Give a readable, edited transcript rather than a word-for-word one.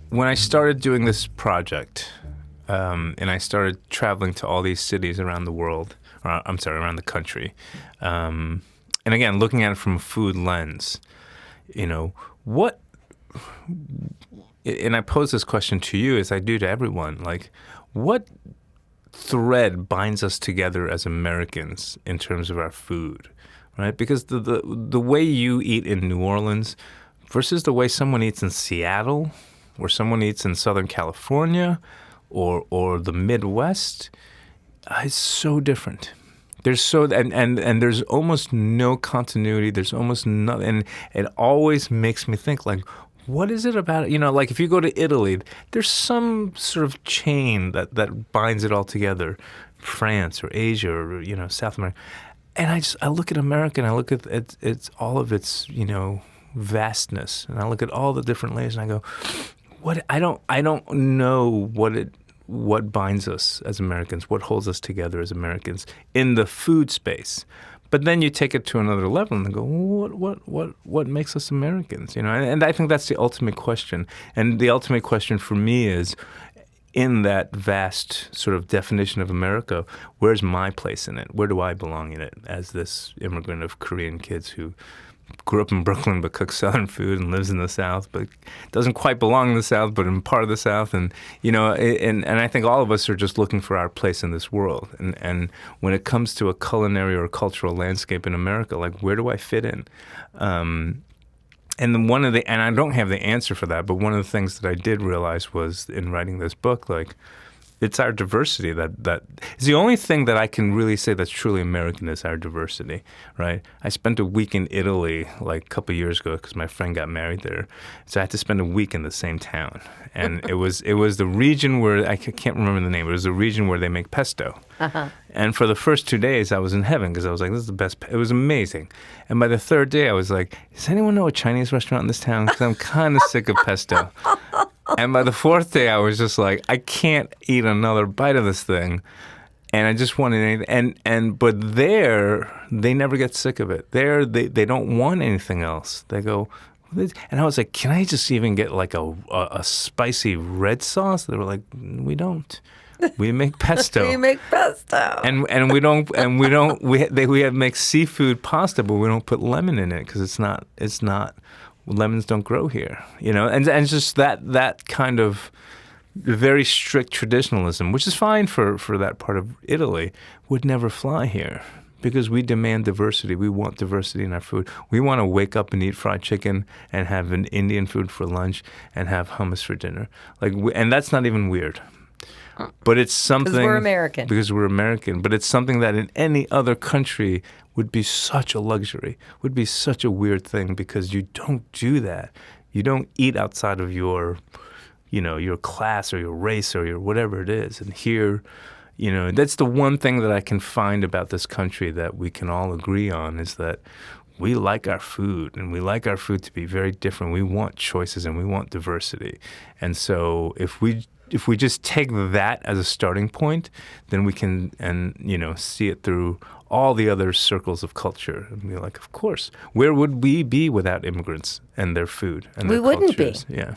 when I started doing this project, and I started traveling to all these cities around the world, or I'm sorry, around the country, and again, looking at it from a food lens, what, and I pose this question to you as I do to everyone, like, what thread binds us together as Americans in terms of our food, right? Because the way you eat in New Orleans versus the way someone eats in Seattle or someone eats in Southern California or the Midwest is so different. There's and there's almost no continuity. There's almost nothing. And it always makes me think, like, what is it about it? Like if you go to Italy, there's some sort of chain that binds it all together, France or Asia or, South America. And I look at America and I look at it's all of its, vastness. And I look at all the different layers and I go, I don't know what binds us as Americans, what holds us together as Americans in the food space. But then you take it to another level and go, what makes us Americans? And I think that's the ultimate question. And the ultimate question for me is, in that vast sort of definition of America, where's my place in it? Where do I belong in it as this immigrant of Korean kids who grew up in Brooklyn but cooks Southern food and lives in the South, but doesn't quite belong in the South, but in part of the South. And, and I think all of us are just looking for our place in this world. And when it comes to a culinary or cultural landscape in America, like, where do I fit in? And I don't have the answer for that, but one of the things that I did realize was in writing this book, like, it's our diversity that is the only thing that I can really say that's truly American is our diversity, right? I spent a week in Italy like a couple of years ago because my friend got married there, so I had to spend a week in the same town, and it was the region where I can't remember the name. It was the region where they make pesto, and for the first 2 days I was in heaven because I was like, this is the best. It was amazing, and by the third day I was like, does anyone know a Chinese restaurant in this town? Because I'm kind of sick of pesto. And by the fourth day, I was just like, I can't eat another bite of this thing. And I just wanted anything. But there, they never get sick of it. There, they don't want anything else. They go, and I was like, can I just even get like a spicy red sauce? They were like, we don't. We make pesto. We make pesto. And we don't. We make seafood pasta, but we don't put lemon in it because it's not. Lemons don't grow here, and just that kind of very strict traditionalism, which is fine for that part of Italy, would never fly here because we demand diversity. We want diversity in our food. We want to wake up and eat fried chicken and have an Indian food for lunch and have hummus for dinner. And that's not even weird. But it's something... Because we're American. Because we're American. But it's something that in any other country would be such a luxury, would be such a weird thing because you don't do that. You don't eat outside of your class or your race or your whatever it is. And here, that's the one thing that I can find about this country that we can all agree on is that we like our food, and we like our food to be very different. We want choices and we want diversity. And so if we just take that as a starting point, then we can, see it through all the other circles of culture and be like, of course, where would we be without immigrants and their food and their cultures? We wouldn't be. Yeah.